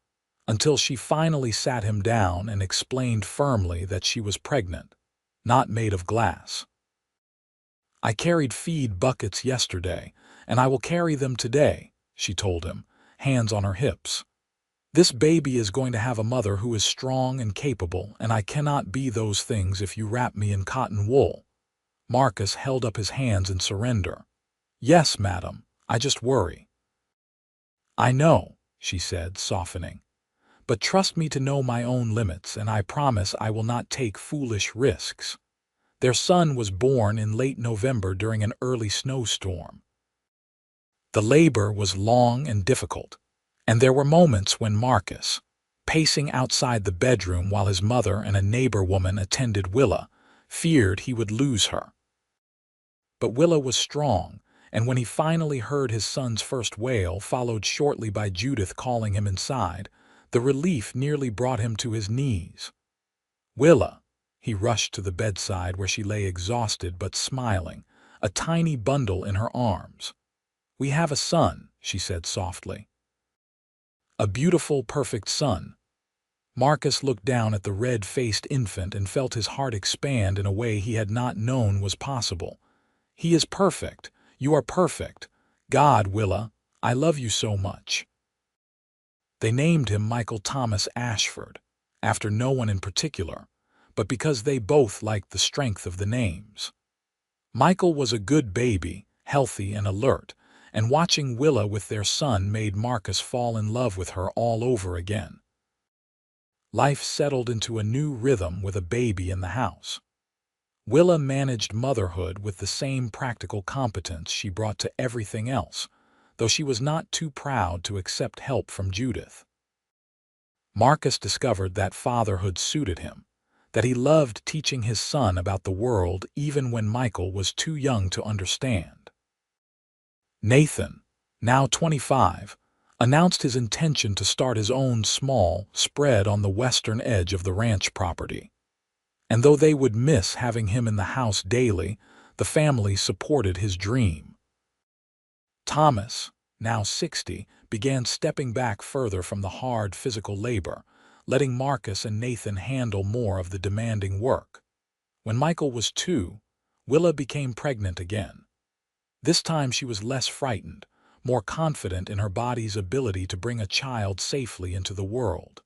until she finally sat him down and explained firmly that she was pregnant, not made of glass. "I carried feed buckets yesterday, and I will carry them today," she told him, hands on her hips. "This baby is going to have a mother who is strong and capable, and I cannot be those things if you wrap me in cotton wool." Marcus held up his hands in surrender. "Yes, madam, I just worry." "I know," she said, softening. "But trust me to know my own limits, and I promise I will not take foolish risks." Their son was born in late November during an early snowstorm. The labor was long and difficult, and there were moments when Marcus, pacing outside the bedroom while his mother and a neighbor woman attended Willa, feared he would lose her. But Willa was strong, and when he finally heard his son's first wail, followed shortly by Judith calling him inside, the relief nearly brought him to his knees. "Willa!" He rushed to the bedside where she lay exhausted but smiling, a tiny bundle in her arms. "We have a son," she said softly. "A beautiful, perfect son." Marcus looked down at the red-faced infant and felt his heart expand in a way he had not known was possible. "He is perfect. You are perfect. God, Willa, I love you so much." They named him Michael Thomas Ashford, after no one in particular, but because they both liked the strength of the names. Michael was a good baby, healthy and alert, and watching Willa with their son made Marcus fall in love with her all over again. Life settled into a new rhythm with a baby in the house. Willa managed motherhood with the same practical competence she brought to everything else, though she was not too proud to accept help from Judith. Marcus discovered that fatherhood suited him, that he loved teaching his son about the world even when Michael was too young to understand. Nathan, now 25, announced his intention to start his own small spread on the western edge of the ranch property. And though they would miss having him in the house daily, the family supported his dream. Thomas, now 60, began stepping back further from the hard physical labor, letting Marcus and Nathan handle more of the demanding work. When Michael was 2, Willa became pregnant again. This time she was less frightened, more confident in her body's ability to bring a child safely into the world.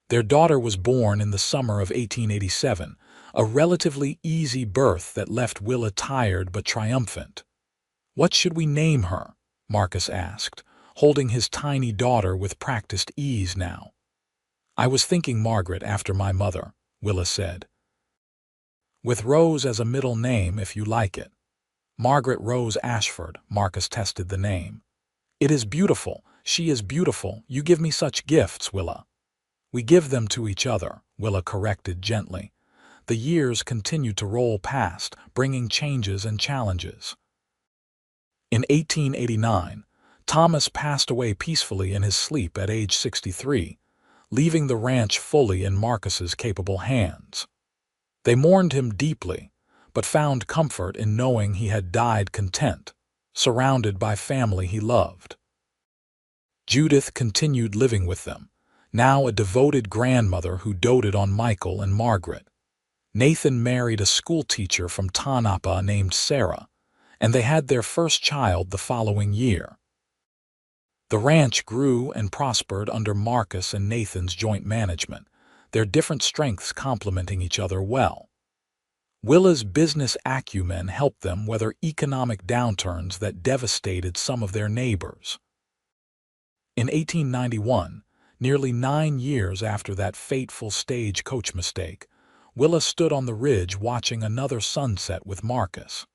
Their daughter was born in the summer of 1887, a relatively easy birth that left Willa tired but triumphant. "What should we name her?" Marcus asked, holding his tiny daughter with practiced ease now. "I was thinking Margaret after my mother," Willa said. "With Rose as a middle name if you like it." "Margaret Rose Ashford," Marcus tested the name. "It is beautiful. She is beautiful. You give me such gifts, Willa." "We give them to each other," Willa corrected gently. The years continued to roll past, bringing changes and challenges. In 1889, Thomas passed away peacefully in his sleep at age 63, leaving the ranch fully in Marcus's capable hands. They mourned him deeply, but found comfort in knowing he had died content, surrounded by family he loved. Judith continued living with them, now a devoted grandmother who doted on Michael and Margaret. Nathan married a schoolteacher from Tonopah named Sarah, and they had their first child the following year. The ranch grew and prospered under Marcus and Nathan's joint management, their different strengths complementing each other well. Willa's business acumen helped them weather economic downturns that devastated some of their neighbors. In 1891, nearly 9 years after that fateful stagecoach mistake, Willa stood on the ridge watching another sunset with Marcus.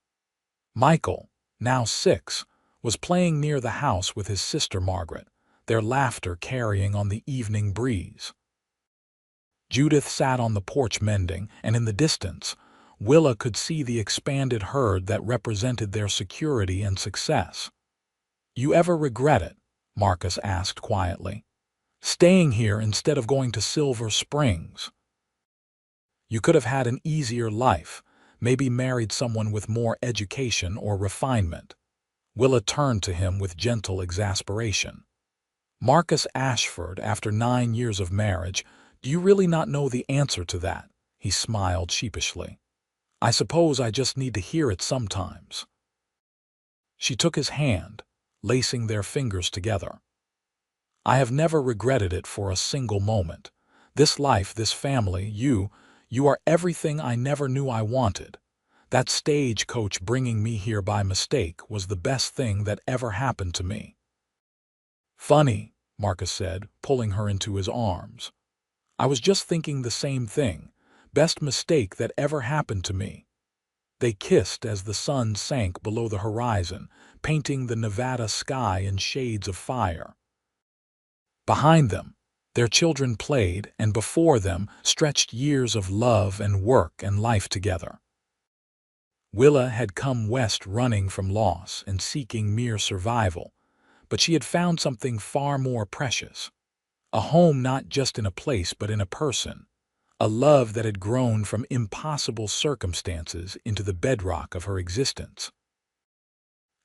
Michael, now 6, was playing near the house with his sister Margaret, their laughter carrying on the evening breeze. Judith sat on the porch mending, and in the distance, Willa could see the expanded herd that represented their security and success. "You ever regret it?" Marcus asked quietly. "Staying here instead of going to Silver Springs?" "You could have had an easier life, maybe married someone with more education or refinement." Willa turned to him with gentle exasperation. "Marcus Ashford, after 9 years of marriage, do you really not know the answer to that?" He smiled sheepishly. "I suppose I just need to hear it sometimes." She took his hand, lacing their fingers together. "I have never regretted it for a single moment. This life, this family, you are everything I never knew I wanted. That stagecoach bringing me here by mistake was the best thing that ever happened to me." "Funny," Marcus said, pulling her into his arms. "I was just thinking the same thing. Best mistake that ever happened to me." They kissed as the sun sank below the horizon, painting the Nevada sky in shades of fire. Behind them, their children played, and before them stretched years of love and work and life together. Willa had come west running from loss and seeking mere survival, but she had found something far more precious. A home not just in a place but in a person. A love that had grown from impossible circumstances into the bedrock of her existence.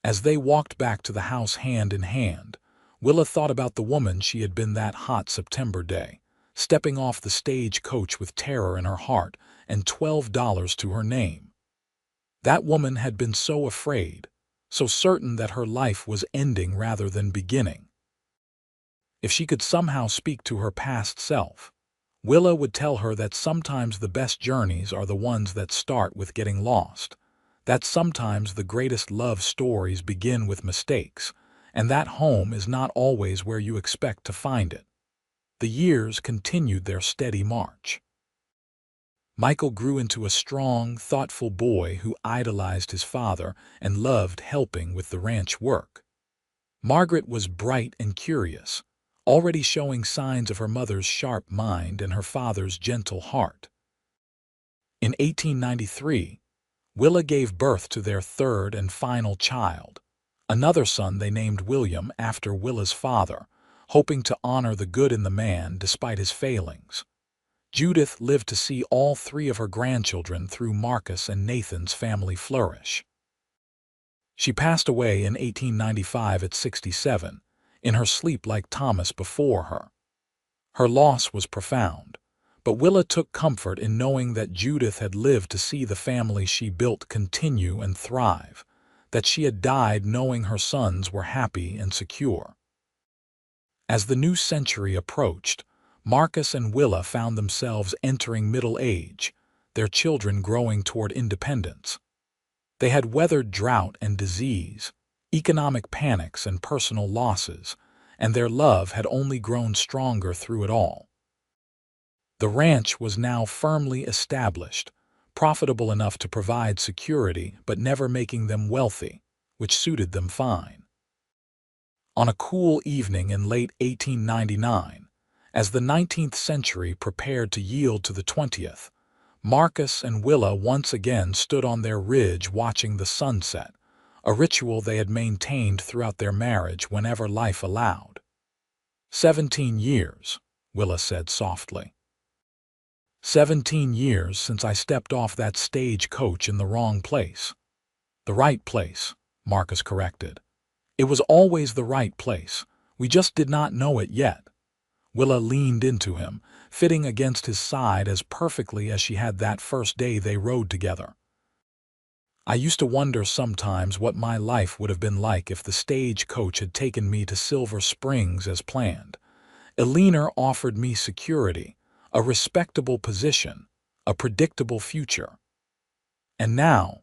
As they walked back to the house hand in hand, Willa thought about the woman she had been that hot September day, stepping off the stagecoach with terror in her heart and $12 to her name. That woman had been so afraid, so certain that her life was ending rather than beginning. If she could somehow speak to her past self, Willa would tell her that sometimes the best journeys are the ones that start with getting lost, that sometimes the greatest love stories begin with mistakes, and that home is not always where you expect to find it. The years continued their steady march. Michael grew into a strong, thoughtful boy who idolized his father and loved helping with the ranch work. Margaret was bright and curious, already showing signs of her mother's sharp mind and her father's gentle heart. In 1893, Willa gave birth to their third and final child, another son they named William after Willa's father, hoping to honor the good in the man despite his failings. Judith lived to see all three of her grandchildren through Marcus and Nathan's family flourish. She passed away in 1895 at 67, in her sleep like Thomas before her. Her loss was profound, but Willa took comfort in knowing that Judith had lived to see the family she built continue and thrive, that she had died knowing her sons were happy and secure. As the new century approached, Marcus and Willa found themselves entering middle age, their children growing toward independence. They had weathered drought and disease, economic panics and personal losses, and their love had only grown stronger through it all. The ranch was now firmly established, profitable enough to provide security but never making them wealthy, which suited them fine. On a cool evening in late 1899, as the 19th century prepared to yield to the 20th, Marcus and Willa once again stood on their ridge watching the sunset, a ritual they had maintained throughout their marriage whenever life allowed. 17 years, Willa said softly. 17 years since I stepped off that stagecoach in the wrong place. The right place, Marcus corrected. It was always the right place. We just did not know it yet. Willa leaned into him, fitting against his side as perfectly as she had that first day they rode together. I used to wonder sometimes what my life would have been like if the stagecoach had taken me to Silver Springs as planned. Eleanor offered me security, a respectable position, a predictable future. And now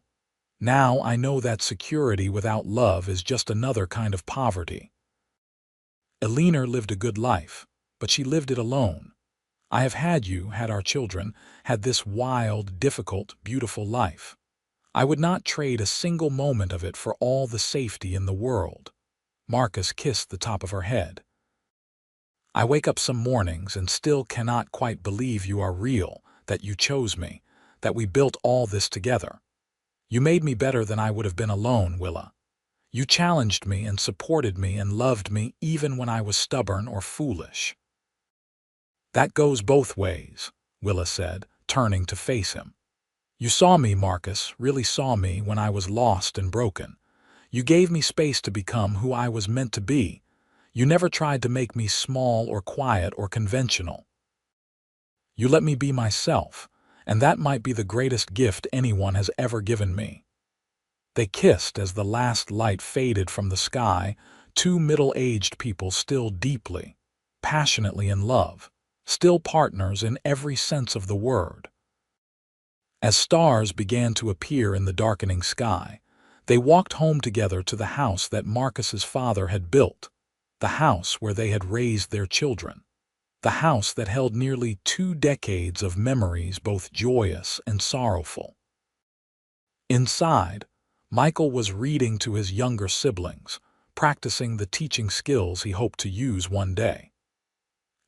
I know that security without love is just another kind of poverty. Eleanor lived a good life, but she lived it alone. I have had you, had our children, had this wild, difficult, beautiful life. I would not trade a single moment of it for all the safety in the world. Marcus kissed the top of her head. I wake up some mornings and still cannot quite believe you are real, that you chose me, that we built all this together. You made me better than I would have been alone, Willa. You challenged me and supported me and loved me even when I was stubborn or foolish. That goes both ways, Willa said, turning to face him. You saw me, Marcus, really saw me when I was lost and broken. You gave me space to become who I was meant to be. You never tried to make me small or quiet or conventional. You let me be myself, and that might be the greatest gift anyone has ever given me. They kissed as the last light faded from the sky, two middle-aged people still deeply, passionately in love, still partners in every sense of the word. As stars began to appear in the darkening sky, they walked home together to the house that Marcus's father had built, the house where they had raised their children, the house that held nearly 2 decades of memories both joyous and sorrowful. Inside, Michael was reading to his younger siblings, practicing the teaching skills he hoped to use one day.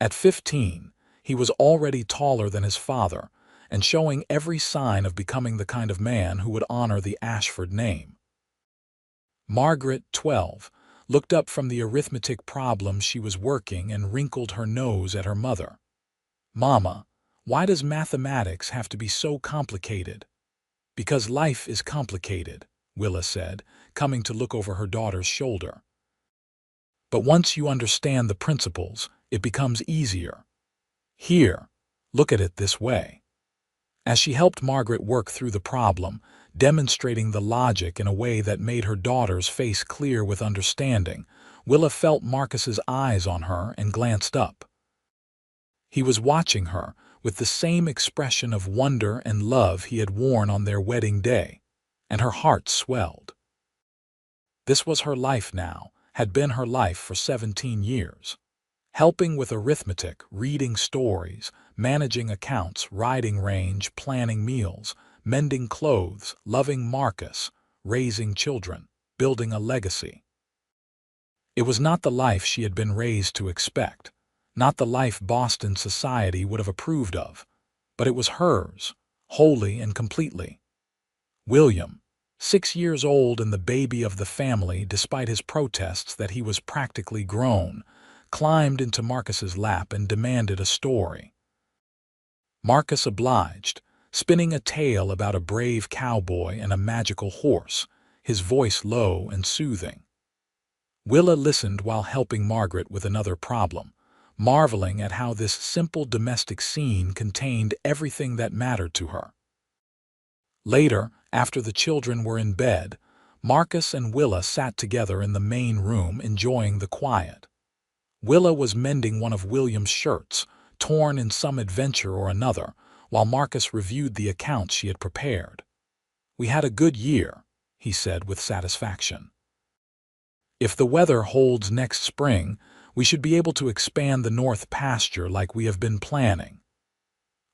At 15, he was already taller than his father, and showing every sign of becoming the kind of man who would honor the Ashford name. Margaret, 12, looked up from the arithmetic problem she was working and wrinkled her nose at her mother. "Mama, why does mathematics have to be so complicated?" "Because life is complicated," Willa said, coming to look over her daughter's shoulder. "But once you understand the principles, it becomes easier. Here, look at it this way." As she helped Margaret work through the problem, demonstrating the logic in a way that made her daughter's face clear with understanding, Willa felt Marcus's eyes on her and glanced up. He was watching her with the same expression of wonder and love he had worn on their wedding day, and her heart swelled. This was her life now, had been her life for 17 years. Helping with arithmetic, reading stories, managing accounts, riding range, planning meals, mending clothes, loving Marcus, raising children, building a legacy. It was not the life she had been raised to expect, not the life Boston society would have approved of, but it was hers, wholly and completely. William, 6 years old and the baby of the family despite his protests that he was practically grown, climbed into Marcus's lap and demanded a story. Marcus obliged, spinning a tale about a brave cowboy and a magical horse, his voice low and soothing. Willa listened while helping Margaret with another problem, marveling at how this simple domestic scene contained everything that mattered to her. Later, after the children were in bed, Marcus and Willa sat together in the main room enjoying the quiet. Willa was mending one of William's shirts, torn in some adventure or another, while Marcus reviewed the accounts she had prepared. "We had a good year," he said with satisfaction. "If the weather holds next spring, we should be able to expand the north pasture like we have been planning.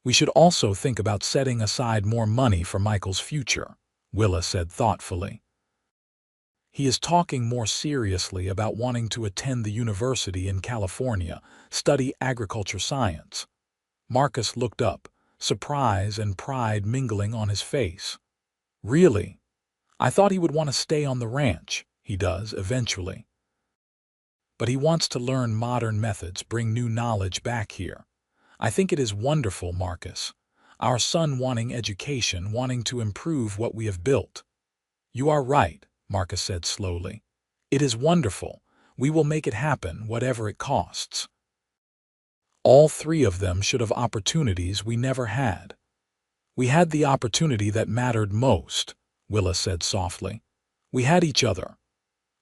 We should also think about setting aside more money for Michael's future," Willa said thoughtfully. "He is talking more seriously about wanting to attend the university in California, study agriculture science." Marcus looked up, surprise and pride mingling on his face. "Really? I thought he would want to stay on the ranch." "He does, eventually. But he wants to learn modern methods, bring new knowledge back here. I think it is wonderful, Marcus. Our son wanting education, wanting to improve what we have built." "You are right," Marcus said slowly. "It is wonderful. We will make it happen, whatever it costs." "All three of them should have opportunities we never had." "We had the opportunity that mattered most," Willa said softly. "We had each other."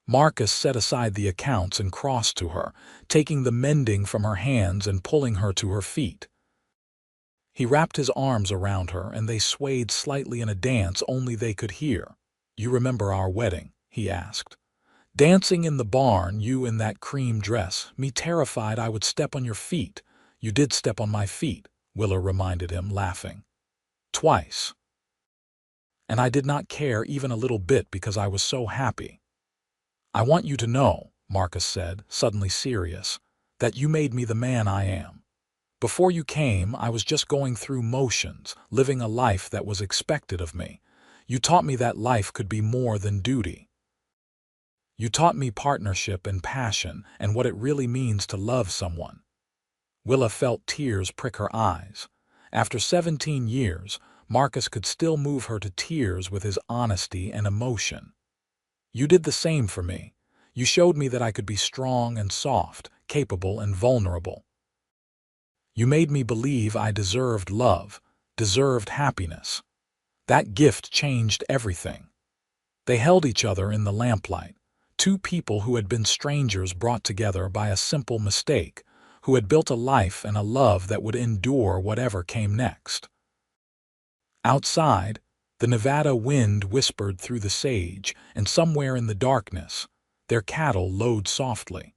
Marcus set aside the accounts and crossed to her, taking the mending from her hands and pulling her to her feet. He wrapped his arms around her and they swayed slightly in a dance only they could hear. "You remember our wedding?" he asked. "Dancing in the barn, you in that cream dress, me terrified I would step on your feet." "You did step on my feet," Willa reminded him, laughing. "Twice. And I did not care even a little bit because I was so happy." "I want you to know," Marcus said, suddenly serious, "that you made me the man I am. Before you came, I was just going through motions, living a life that was expected of me. You taught me that life could be more than duty. You taught me partnership and passion and what it really means to love someone." Willa felt tears prick her eyes. After 17 years, Marcus could still move her to tears with his honesty and emotion. "You did the same for me. You showed me that I could be strong and soft, capable and vulnerable. You made me believe I deserved love, deserved happiness. That gift changed everything." They held each other in the lamplight, two people who had been strangers brought together by a simple mistake, who had built a life and a love that would endure whatever came next. Outside, the Nevada wind whispered through the sage, and somewhere in the darkness, their cattle lowed softly.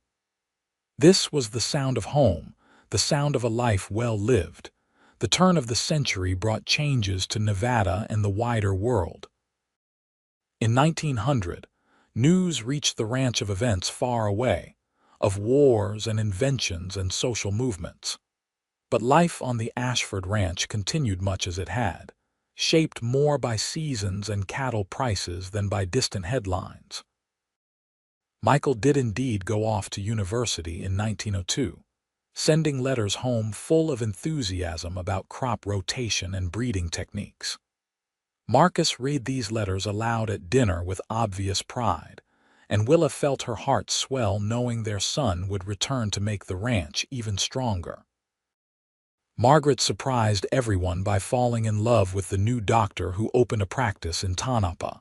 This was the sound of home, the sound of a life well lived. The turn of the century brought changes to Nevada and the wider world. In 1900, news reached the ranch of events far away, of wars and inventions and social movements. But life on the Ashford Ranch continued much as it had, shaped more by seasons and cattle prices than by distant headlines. Michael did indeed go off to university in 1902, sending letters home full of enthusiasm about crop rotation and breeding techniques. Marcus read these letters aloud at dinner with obvious pride, and Willa felt her heart swell knowing their son would return to make the ranch even stronger. Margaret surprised everyone by falling in love with the new doctor who opened a practice in Tonopah.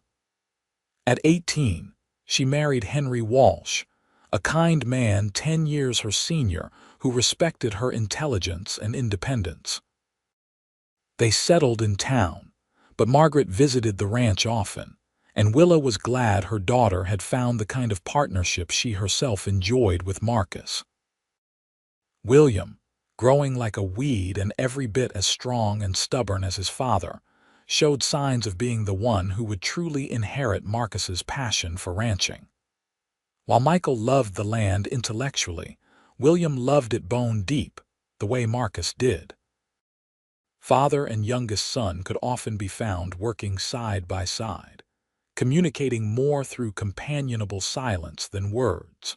At 18, she married Henry Walsh, a kind man 10 years her senior who respected her intelligence and independence. They settled in town, but Margaret visited the ranch often, and Willa was glad her daughter had found the kind of partnership she herself enjoyed with Marcus. William, growing like a weed and every bit as strong and stubborn as his father, showed signs of being the one who would truly inherit Marcus's passion for ranching. While Michael loved the land intellectually, William loved it bone deep, the way Marcus did. Father and youngest son could often be found working side by side, communicating more through companionable silence than words.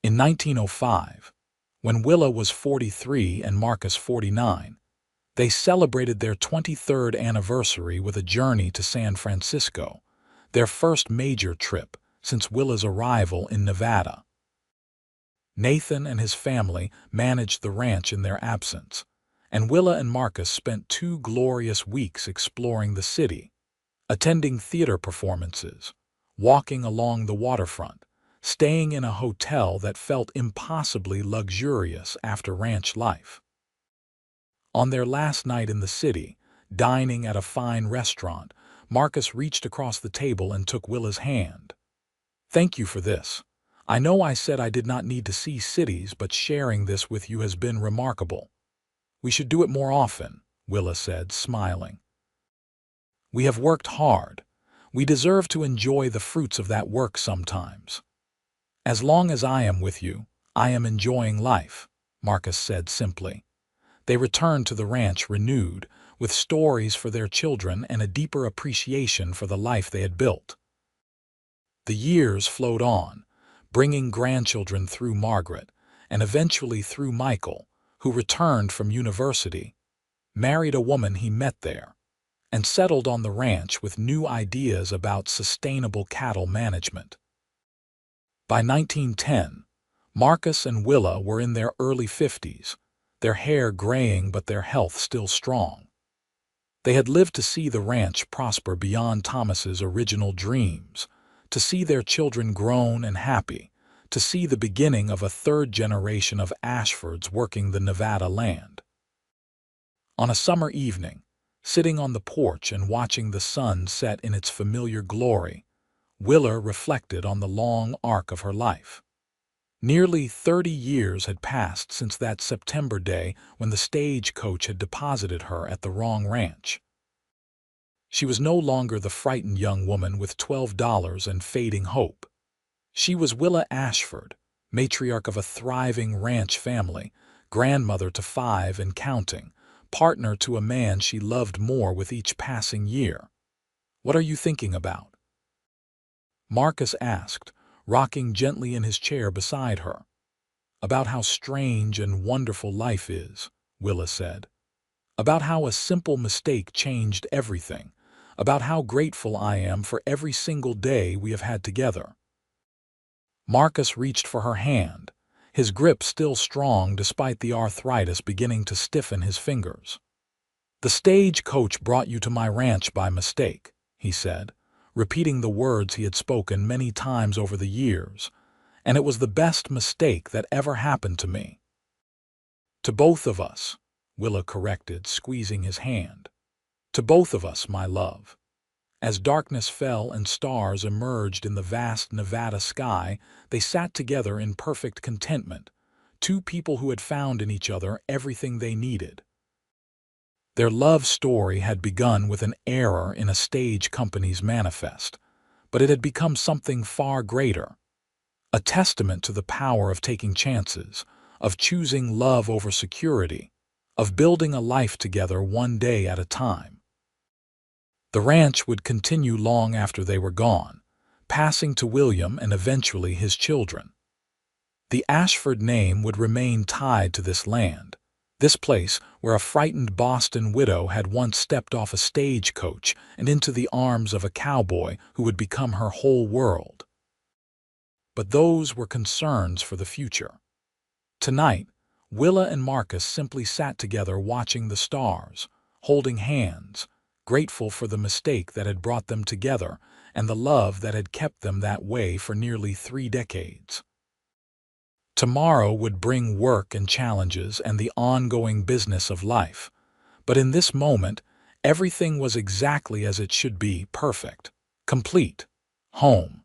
In 1905, when Willa was 43 and Marcus 49, they celebrated their 23rd anniversary with a journey to San Francisco, their first major trip since Willa's arrival in Nevada. Nathan and his family managed the ranch in their absence, and Willa and Marcus spent 2 glorious weeks exploring the city, attending theater performances, walking along the waterfront, staying in a hotel that felt impossibly luxurious after ranch life. On their last night in the city, dining at a fine restaurant, Marcus reached across the table and took Willa's hand. "Thank you for this. I know I said I did not need to see cities, but sharing this with you has been remarkable. We should do it more often," Willa said, smiling. "We have worked hard. We deserve to enjoy the fruits of that work sometimes." "As long as I am with you, I am enjoying life," Marcus said simply. They returned to the ranch renewed, with stories for their children and a deeper appreciation for the life they had built. The years flowed on, bringing grandchildren through Margaret, and eventually through Michael, who returned from university, married a woman he met there, and settled on the ranch with new ideas about sustainable cattle management. By 1910, Marcus and Willa were in their early 50s, their hair graying but their health still strong. They had lived to see the ranch prosper beyond Thomas's original dreams, to see their children grown and happy, to see the beginning of a 3rd generation of Ashfords working the Nevada land. On a summer evening, sitting on the porch and watching the sun set in its familiar glory, Willa reflected on the long arc of her life. Nearly 30 years had passed since that September day when the stagecoach had deposited her at the wrong ranch. She was no longer the frightened young woman with $12 and fading hope. She was Willa Ashford, matriarch of a thriving ranch family, grandmother to 5 and counting, partner to a man she loved more with each passing year. "What are you thinking about?" Marcus asked, rocking gently in his chair beside her. "About how strange and wonderful life is," Willa said. "About how a simple mistake changed everything. About how grateful I am for every single day we have had together." Marcus reached for her hand, his grip still strong despite the arthritis beginning to stiffen his fingers. "The stagecoach brought you to my ranch by mistake," he said, repeating the words he had spoken many times over the years, "and it was the best mistake that ever happened to me." "To both of us," Willa corrected, squeezing his hand. "To both of us, my love." As darkness fell and stars emerged in the vast Nevada sky, they sat together in perfect contentment, 2 people who had found in each other everything they needed. Their love story had begun with an error in a stage company's manifest, but it had become something far greater. A testament to the power of taking chances, of choosing love over security, of building a life together one day at a time. The ranch would continue long after they were gone, passing to William and eventually his children. The Ashford name would remain tied to this land, this place where a frightened Boston widow had once stepped off a stagecoach and into the arms of a cowboy who would become her whole world. But those were concerns for the future. Tonight, Willa and Marcus simply sat together watching the stars, holding hands, grateful for the mistake that had brought them together and the love that had kept them that way for nearly 3 decades. Tomorrow would bring work and challenges and the ongoing business of life, but in this moment, everything was exactly as it should be: perfect, complete, home.